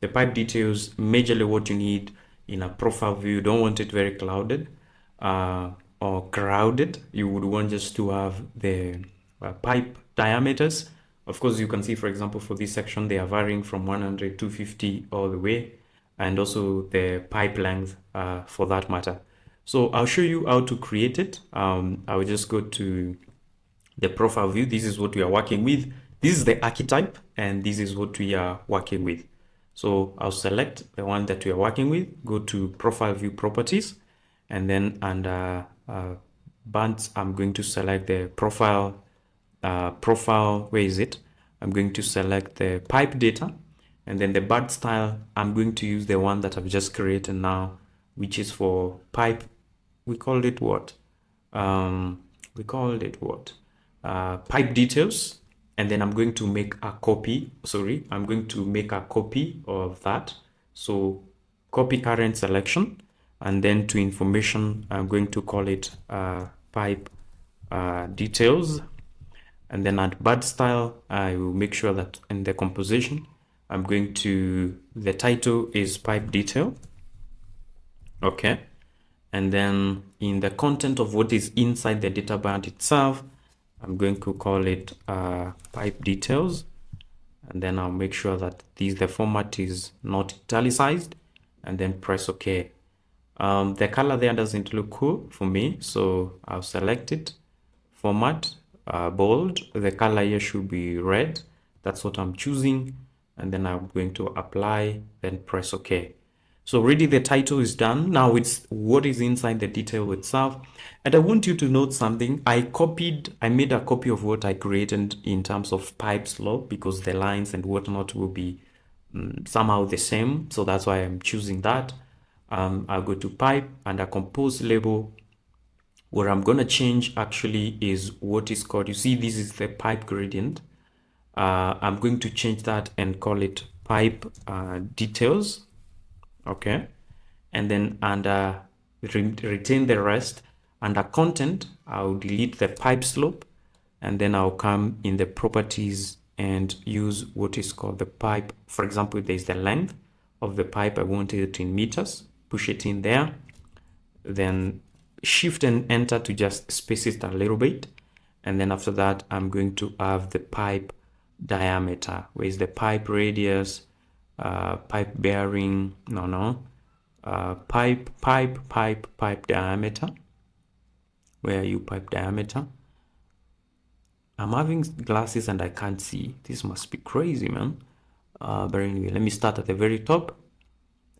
The pipe details, majorly what you need in a profile view. You don't want it very clouded or crowded. You would want just to have the pipe diameters. Of course, you can see, for example, for this section, they are varying from 100, 250 all the way, and also the pipe length for that matter. So I'll show you how to create it. I will just go to the profile view. This is what we are working with. This is the archetype, and this is what we are working with. So I'll select the one that we are working with, go to profile view properties, and then under bands, I'm going to select the profile, where is it? I'm going to select the pipe data, and then the band style, I'm going to use the one that I've just created now, which is for pipe. We called it what? We called it what? Pipe details. And then I'm going to make a copy. Sorry, I'm going to make a copy of that. So copy current selection. And then to information, I'm going to call it pipe details. And then at bad style, I will make sure that in the composition, I'm going to, the title is pipe detail. Okay. And then in the content of what is inside the data band itself, I'm going to call it pipe details. And then I'll make sure that the format is not italicized, and then press OK. The color there doesn't look cool for me, so I'll select it. Format, bold. The color here should be red. That's what I'm choosing. And then I'm going to apply, then press OK. So already the title is done. Now it's what is inside the detail itself. And I want you to note something. I made a copy of what I created in terms of pipe slope, because the lines and whatnot will be somehow the same. So that's why I'm choosing that. I'll go to pipe and a compose label. What I'm going to change actually is what is called, you see, this is the pipe gradient. I'm going to change that and call it pipe details. Okay. And then under retain the rest. Under content, I'll delete the pipe slope, and then I'll come in the properties and use what is called the pipe. For example, there's the length of the pipe. I want it in meters. Push it in there. Then shift and enter to just space it a little bit. And then after that, I'm going to have the pipe diameter. Where is the pipe radius? Pipe bearing? No. Pipe diameter. Where are you, pipe diameter? I'm having glasses and I can't see. This must be crazy, man. But anyway, let me start at the very top.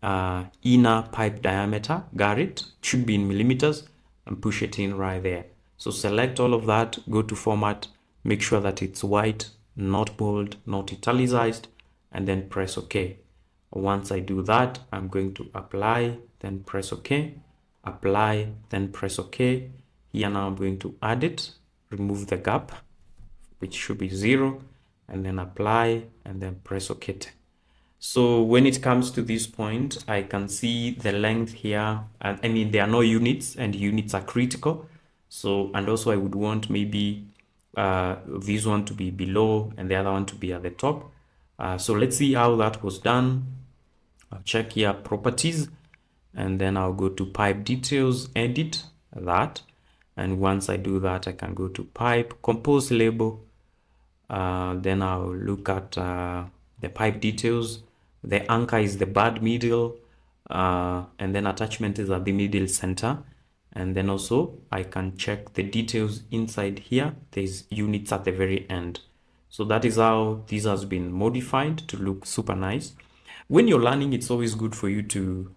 Inner pipe diameter, got it. Should be in millimeters, and push it in right there. So select all of that, go to format, make sure that it's white, not bold, not italicized, and then press OK. Once I do that, I'm going to apply, then press OK, apply, then press OK. Here now I'm going to add it, remove the gap, which should be 0, and then apply, and then press OK. So when it comes to this point, I can see the length here. And I mean, there are no units, and units are critical. So, and also I would want maybe this one to be below and the other one to be at the top. So let's see how that was done. I'll check here properties, and then I'll go to pipe details, edit that. And once I do that, I can go to pipe, compose label. Then I'll look at the pipe details. The anchor is the bad middle, and then attachment is at the middle center. And then also I can check the details inside here. There's units at the very end. So that is how this has been modified to look super nice. When you're learning, it's always good for you to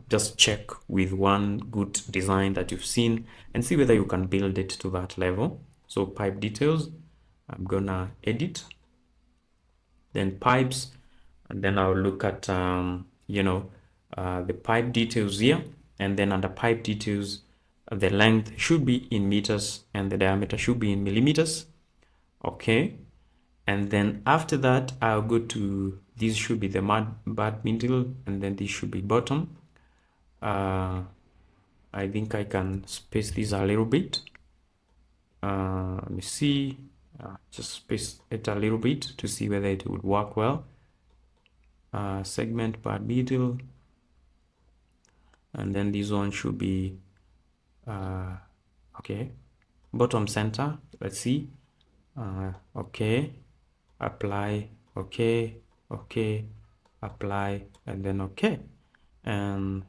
just check with one good design that you've seen and see whether you can build it to that level. So pipe details, I'm gonna edit, then pipes, and then I'll look at the pipe details here, and then under pipe details, the length should be in meters and the diameter should be in millimeters. Okay. And then after that, I'll go to, this should be the bad middle, and then this should be bottom. I think I can space this a little bit. Let me see. Just space it a little bit to see whether it would work well. segment per middle, and then this one should be okay, bottom center. Let's see. Okay, apply, okay, okay, apply, and then okay, and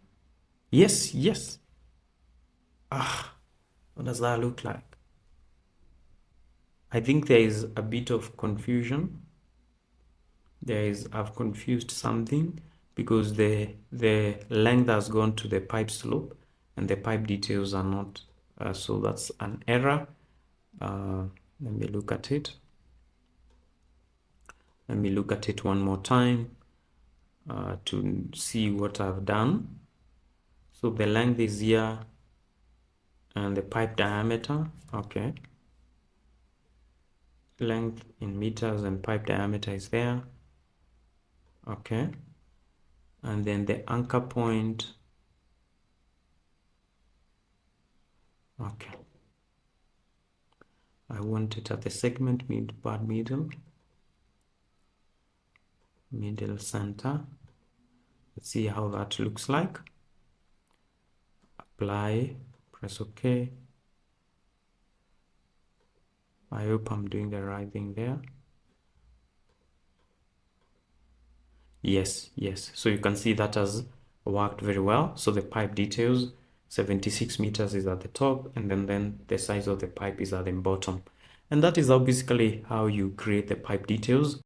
yes. What does that look like? I think there is a bit of confusion. I've confused something because the length has gone to the pipe slope and the pipe details are not. So that's an error. Let me look at it. Let me look at it one more time to see what I've done. So the length is here and the pipe diameter, okay. Length in meters and pipe diameter is there, okay. And then the anchor point, okay. I want it at the segment middle center. Let's see how that looks like. Apply, press OK. I hope I'm doing the right thing there. Yes. So you can see that has worked very well. So the pipe details, 76 meters is at the top, and then the size of the pipe is at the bottom. And that is basically how you create the pipe details.